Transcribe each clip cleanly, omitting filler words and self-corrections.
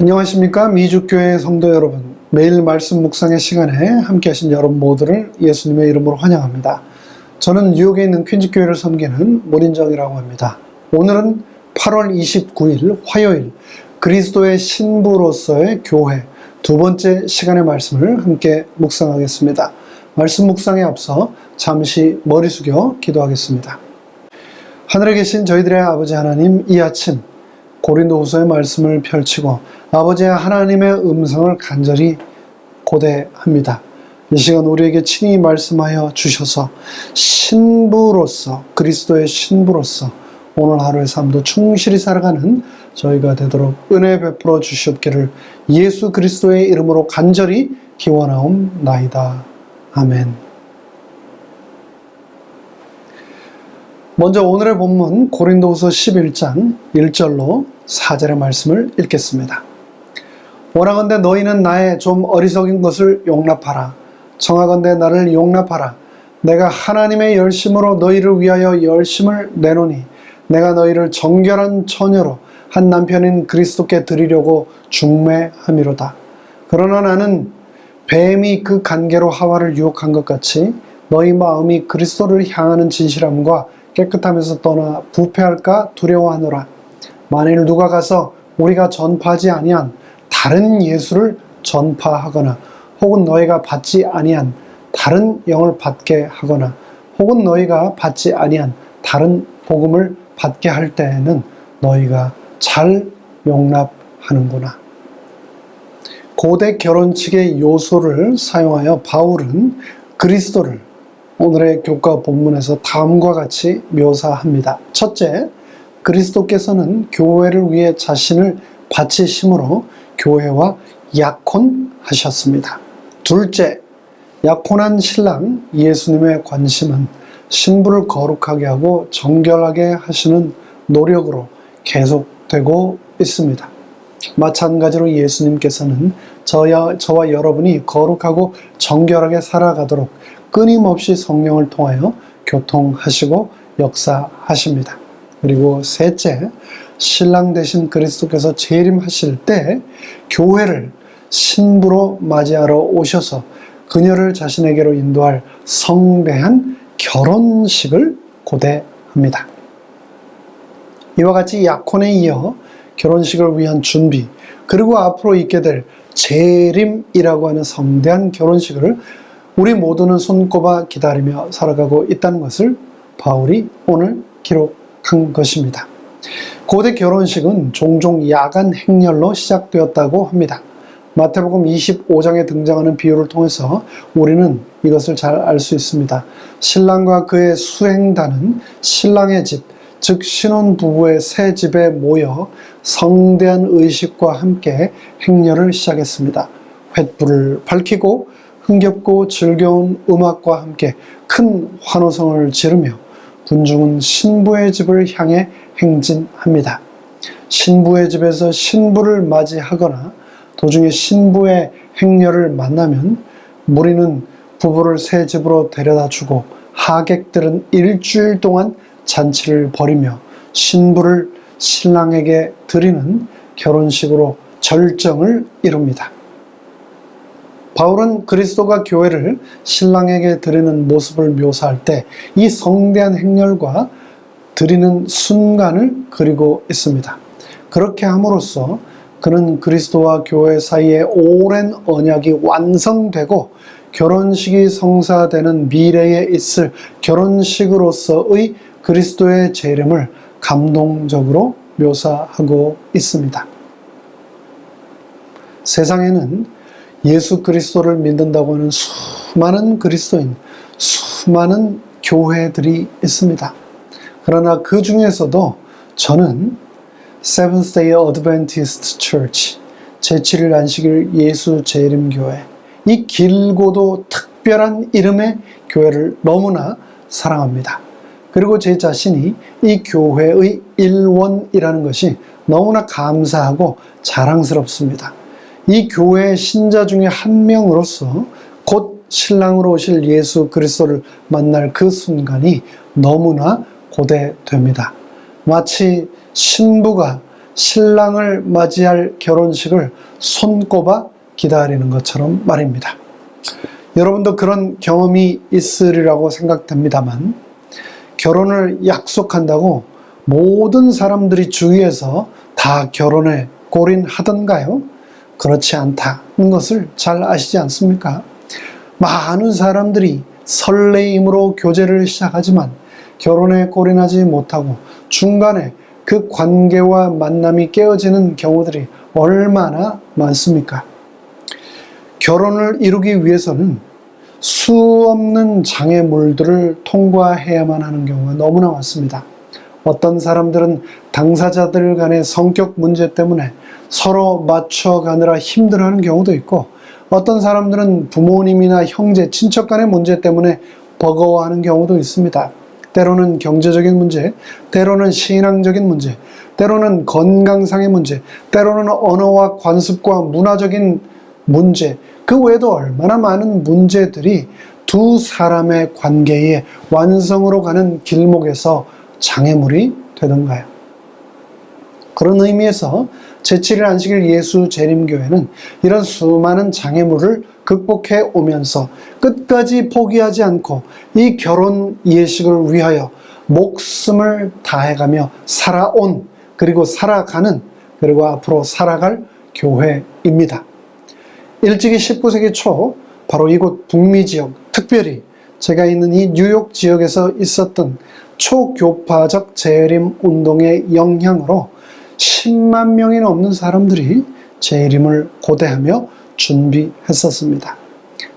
안녕하십니까? 미주교회 성도 여러분, 매일 말씀 묵상의 시간에 함께 하신 여러분 모두를 예수님의 이름으로 환영합니다. 저는 뉴욕에 있는 퀸즈교회를 섬기는 모린정이라고 합니다. 오늘은 8월 29일 화요일, 그리스도의 신부로서의 교회 두 번째 시간의 말씀을 함께 묵상하겠습니다. 말씀 묵상에 앞서 잠시 머리 숙여 기도하겠습니다. 하늘에 계신 저희들의 아버지 하나님, 이 아침 고린도후서의 말씀을 펼치고 아버지의 하나님의 음성을 간절히 고대합니다. 이 시간 우리에게 친히 말씀하여 주셔서 신부로서, 그리스도의 신부로서 오늘 하루의 삶도 충실히 살아가는 저희가 되도록 은혜 베풀어 주시옵기를 예수 그리스도의 이름으로 간절히 기원하옵나이다. 아멘. 먼저 오늘의 본문 고린도후서 11장 1절로 4절의 말씀을 읽겠습니다. 원하건대 너희는 나의 좀 어리석인 것을 용납하라. 청하건대 나를 용납하라. 내가 하나님의 열심으로 너희를 위하여 열심을 내노니 내가 너희를 정결한 처녀로 한 남편인 그리스도께 드리려고 중매함이로다. 그러나 나는 뱀이 그 간계로 하와를 유혹한 것 같이 너희 마음이 그리스도를 향하는 진실함과 깨끗함에서 떠나 부패할까 두려워하노라. 만일 누가 가서 우리가 전파하지 아니한 다른 예수를 전파하거나 혹은 너희가 받지 아니한 다른 영을 받게 하거나 혹은 너희가 받지 아니한 다른 복음을 받게 할 때에는 너희가 잘 용납하는구나. 고대 결혼식의 요소를 사용하여 바울은 그리스도를 오늘의 교과 본문에서 다음과 같이 묘사합니다. 첫째, 그리스도께서는 교회를 위해 자신을 바치심으로 교회와 약혼하셨습니다. 둘째, 약혼한 신랑 예수님의 관심은 신부를 거룩하게 하고 정결하게 하시는 노력으로 계속되고 있습니다. 마찬가지로 예수님께서는 저와 여러분이 거룩하고 정결하게 살아가도록 끊임없이 성령을 통하여 교통하시고 역사하십니다. 그리고 셋째, 신랑 되신 그리스도께서 재림하실 때 교회를 신부로 맞이하러 오셔서 그녀를 자신에게로 인도할 성대한 결혼식을 고대합니다. 이와 같이 약혼에 이어 결혼식을 위한 준비, 그리고 앞으로 있게 될 재림이라고 하는 성대한 결혼식을 우리 모두는 손꼽아 기다리며 살아가고 있다는 것을 바울이 오늘 기록한 것입니다. 고대 결혼식은 종종 야간 행렬로 시작되었다고 합니다. 마태복음 25장에 등장하는 비유를 통해서 우리는 이것을 잘 알 수 있습니다. 신랑과 그의 수행단은 신랑의 집, 즉 신혼부부의 새 집에 모여 성대한 의식과 함께 행렬을 시작했습니다. 횃불을 밝히고 흥겹고 즐거운 음악과 함께 큰 환호성을 지르며 군중은 신부의 집을 향해 행진합니다. 신부의 집에서 신부를 맞이하거나 도중에 신부의 행렬을 만나면 무리는 부부를 새 집으로 데려다주고 하객들은 일주일 동안 잔치를 벌이며 신부를 신랑에게 드리는 결혼식으로 절정을 이룹니다. 바울은 그리스도가 교회를 신랑에게 드리는 모습을 묘사할 때 이 성대한 행렬과 드리는 순간을 그리고 있습니다. 그렇게 함으로써 그는 그리스도와 교회 사이에 오랜 언약이 완성되고 결혼식이 성사되는 미래에 있을 결혼식으로서의 그리스도의 재림을 감동적으로 묘사하고 있습니다. 세상에는 예수 그리스도를 믿는다고 하는 수많은 그리스도인, 수많은 교회들이 있습니다. 그러나 그 중에서도 저는 Seventh-day Adventist Church, 제7일 안식일 예수 재림교회, 이 길고도 특별한 이름의 교회를 너무나 사랑합니다. 그리고 제 자신이 이 교회의 일원이라는 것이 너무나 감사하고 자랑스럽습니다. 이 교회의 신자 중에 한 명으로서 곧 신랑으로 오실 예수 그리스도를 만날 그 순간이 너무나 고대됩니다. 마치 신부가 신랑을 맞이할 결혼식을 손꼽아 기다리는 것처럼 말입니다. 여러분도 그런 경험이 있으리라고 생각됩니다만, 결혼을 약속한다고 모든 사람들이 주위에서 다 결혼에 골인하던가요? 그렇지 않다는 것을 잘 아시지 않습니까? 많은 사람들이 설레임으로 교제를 시작하지만 결혼에 골인하지 못하고 중간에 그 관계와 만남이 깨어지는 경우들이 얼마나 많습니까? 결혼을 이루기 위해서는 수없는 장애물들을 통과해야만 하는 경우가 너무나 많습니다. 어떤 사람들은 당사자들 간의 성격 문제 때문에 서로 맞춰가느라 힘들어하는 경우도 있고, 어떤 사람들은 부모님이나 형제, 친척 간의 문제 때문에 버거워하는 경우도 있습니다. 때로는 경제적인 문제, 때로는 신앙적인 문제, 때로는 건강상의 문제, 때로는 언어와 관습과 문화적인 문제, 그 외에도 얼마나 많은 문제들이 두 사람의 관계의 완성으로 가는 길목에서 장애물이 되던가요? 그런 의미에서 제7일 안식일 예수 재림교회는 이런 수많은 장애물을 극복해 오면서 끝까지 포기하지 않고 이 결혼 예식을 위하여 목숨을 다해가며 살아온, 그리고 살아가는, 그리고 앞으로 살아갈 교회입니다. 일찍이 19세기 초 바로 이곳 북미 지역, 특별히 제가 있는 이 뉴욕 지역에서 있었던 초교파적 재림 운동의 영향으로 10만 명이 넘는 사람들이 재림을 고대하며 준비했었습니다.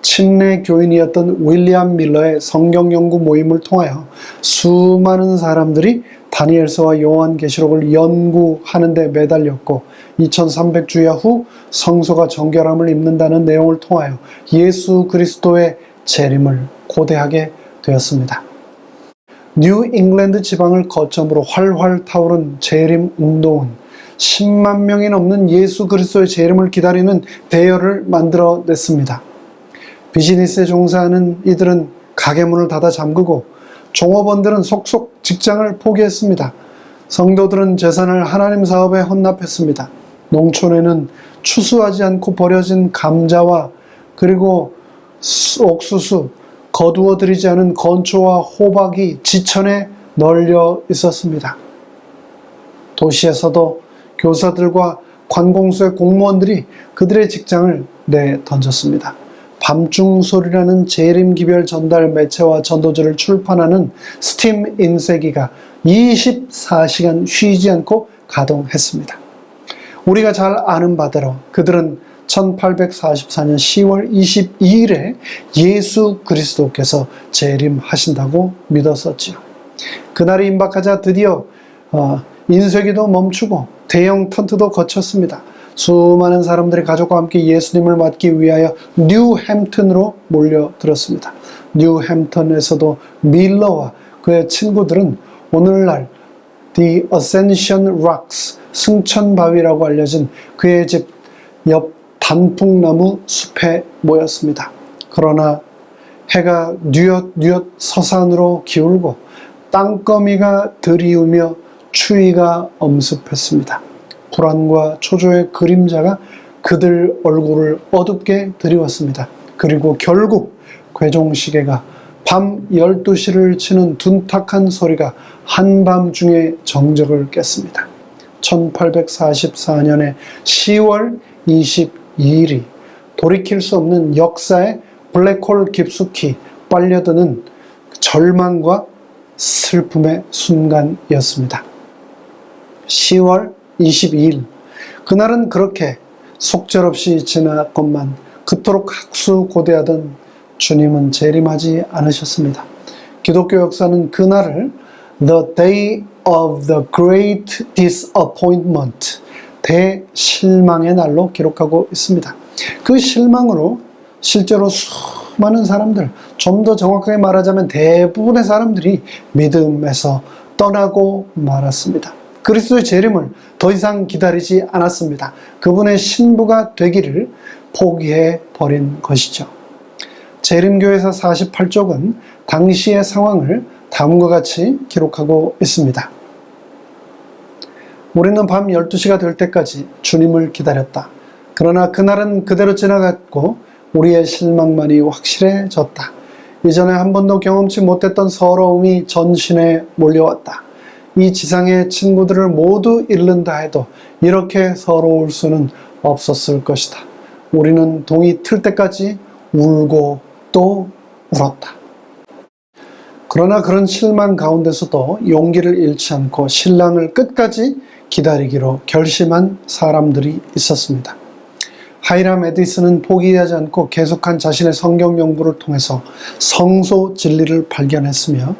침례 교인이었던 윌리엄 밀러의 성경 연구 모임을 통하여 수많은 사람들이 다니엘서와 요한계시록을 연구하는 데 매달렸고, 2300주야 후 성소가 정결함을 입는다는 내용을 통하여 예수 그리스도의 재림을 고대하게 되었습니다. 뉴 잉글랜드 지방을 거점으로 활활 타오른 재림 운동은 10만 명이 넘는 예수 그리스도의 재림을 기다리는 대열을 만들어냈습니다. 비즈니스에 종사하는 이들은 가게 문을 닫아 잠그고, 종업원들은 속속 직장을 포기했습니다. 성도들은 재산을 하나님 사업에 헌납했습니다. 농촌에는 추수하지 않고 버려진 감자와 그리고 옥수수, 거두어들이지 않은 건초와 호박이 지천에 널려 있었습니다. 도시에서도 교사들과 관공서의 공무원들이 그들의 직장을 내던졌습니다. 밤중 소리라는 재림기별 전달 매체와 전도지를 출판하는 스팀 인쇄기가 24시간 쉬지 않고 가동했습니다. 우리가 잘 아는 바대로 그들은 1844년 10월 22일에 예수 그리스도께서 재림하신다고 믿었었지요. 그날이 임박하자 드디어 인쇄기도 멈추고 대형 텐트도 거쳤습니다. 수많은 사람들이 가족과 함께 예수님을 맞기 위하여 뉴햄튼으로 몰려들었습니다. 뉴햄튼에서도 밀러와 그의 친구들은 오늘날 The Ascension Rocks, 승천바위라고 알려진 그의 집 옆 단풍나무 숲에 모였습니다. 그러나 해가 뉘엿뉘엿 서산으로 기울고 땅거미가 들이우며 추위가 엄습했습니다. 불안과 초조의 그림자가 그들 얼굴을 어둡게 드리웠습니다. 그리고 결국 괴종시계가 밤 12시를 치는 둔탁한 소리가 한밤중에 정적을 깼습니다. 1844년의 10월 22일이 돌이킬 수 없는 역사의 블랙홀 깊숙이 빨려드는 절망과 슬픔의 순간이었습니다. 10월 22일, 그날은 그렇게 속절없이 지났건만 그토록 학수고대하던 주님은 재림하지 않으셨습니다. 기독교 역사는 그날을 The Day of the Great Disappointment, 대실망의 날로 기록하고 있습니다. 그 실망으로 실제로 수많은 사람들, 좀 더 정확하게 말하자면 대부분의 사람들이 믿음에서 떠나고 말았습니다. 그리스도의 재림을 더 이상 기다리지 않았습니다. 그분의 신부가 되기를 포기해 버린 것이죠. 재림교회사 48쪽은 당시의 상황을 다음과 같이 기록하고 있습니다. 우리는 밤 12시가 될 때까지 주님을 기다렸다. 그러나 그날은 그대로 지나갔고 우리의 실망만이 확실해졌다. 이전에 한 번도 경험치 못했던 서러움이 전신에 몰려왔다. 이 지상의 친구들을 모두 잃는다 해도 이렇게 서러울 수는 없었을 것이다. 우리는 동이 틀 때까지 울고 또 울었다. 그러나 그런 실망 가운데서도 용기를 잃지 않고 신랑을 끝까지 기다리기로 결심한 사람들이 있었습니다. 하이람 에디슨은 포기하지 않고 계속한 자신의 성경 연구를 통해서 성소 진리를 발견했으며,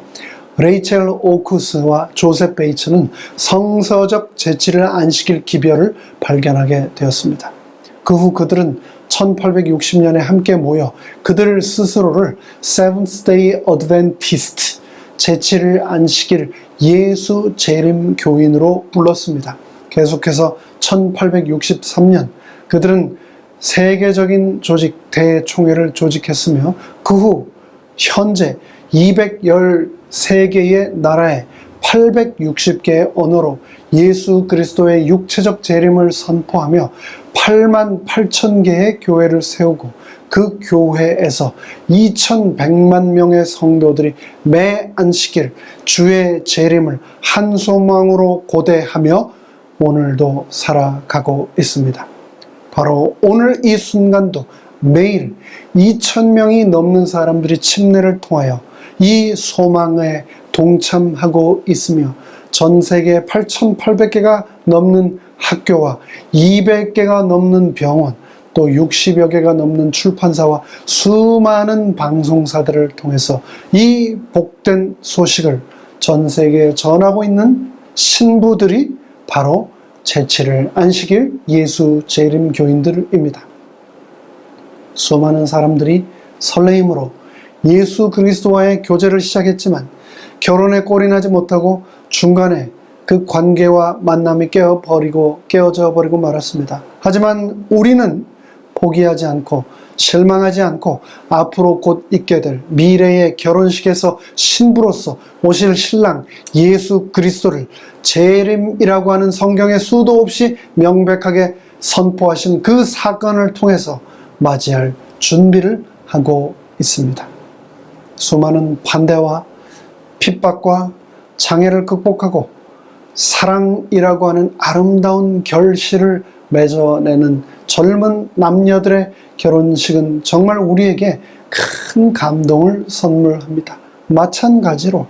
레이첼 오쿠스와 조셉 베이츠는 성서적 재치를 안 시킬 기별을 발견하게 되었습니다. 그 후 그들은 1860년에 함께 모여 그들 스스로를 Seventh-day Adventist, 재치를 안 시킬 예수 재림 교인으로 불렀습니다. 계속해서 1863년 그들은 세계적인 조직 대총회를 조직했으며 그 후 현재 213개의 나라에 860개의 언어로 예수 그리스도의 육체적 재림을 선포하며 8만 8천 개의 교회를 세우고 그 교회에서 2100만 명의 성도들이 매 안식일 주의 재림을 한 소망으로 고대하며 오늘도 살아가고 있습니다. 바로 오늘 이 순간도 매일 2000명이 넘는 사람들이 침례를 통하여 이 소망에 동참하고 있으며 전 세계 8,800개가 넘는 학교와 200개가 넘는 병원, 또 60여 개가 넘는 출판사와 수많은 방송사들을 통해서 이 복된 소식을 전 세계에 전하고 있는 신부들이 바로 재치를 안 시킬 예수 재림 교인들입니다. 수많은 사람들이 설레임으로 예수 그리스도와의 교제를 시작했지만 결혼에 꼴이 나지 못하고 중간에 그 관계와 만남이 깨어져 버리고 말았습니다. 하지만 우리는 포기하지 않고 실망하지 않고 앞으로 곧 있게 될 미래의 결혼식에서 신부로서 오실 신랑 예수 그리스도를 재림이라고 하는 성경에 수도 없이 명백하게 선포하신 그 사건을 통해서 맞이할 준비를 하고 있습니다. 수많은 반대와 핍박과 장애를 극복하고 사랑이라고 하는 아름다운 결실을 맺어내는 젊은 남녀들의 결혼식은 정말 우리에게 큰 감동을 선물합니다. 마찬가지로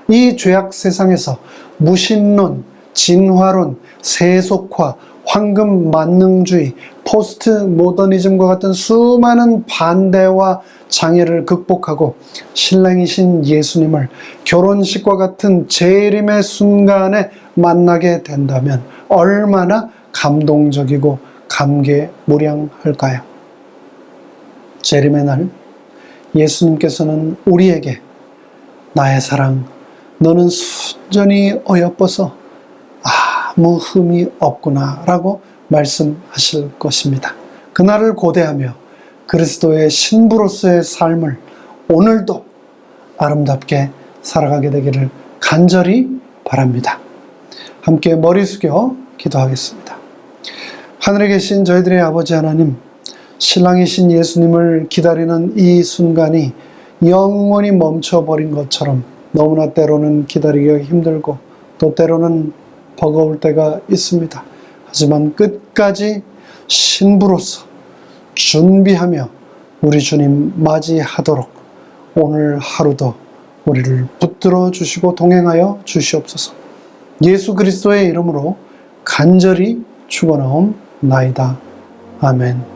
이 죄악 세상에서 무신론, 진화론, 세속화, 황금 만능주의, 포스트 모더니즘과 같은 수많은 반대와 장애를 극복하고 신랑이신 예수님을 결혼식과 같은 재림의 순간에 만나게 된다면 얼마나 감동적이고 감개무량할까요? 재림의 날 예수님께서는 우리에게 나의 사랑, 너는 순전히 어여뻐서 아무 흠이 없구나 라고 말씀하실 것입니다. 그날을 고대하며 그리스도의 신부로서의 삶을 오늘도 아름답게 살아가게 되기를 간절히 바랍니다. 함께 머리 숙여 기도하겠습니다. 하늘에 계신 저희들의 아버지 하나님, 신랑이신 예수님을 기다리는 이 순간이 영원히 멈춰버린 것처럼 너무나 때로는 기다리기가 힘들고 또 때로는 버거울 때가 있습니다. 하지만 끝까지 신부로서 준비하며 우리 주님 맞이하도록 오늘 하루도 우리를 붙들어 주시고 동행하여 주시옵소서. 예수 그리스도의 이름으로 간절히 축원하옵나이다. 아멘.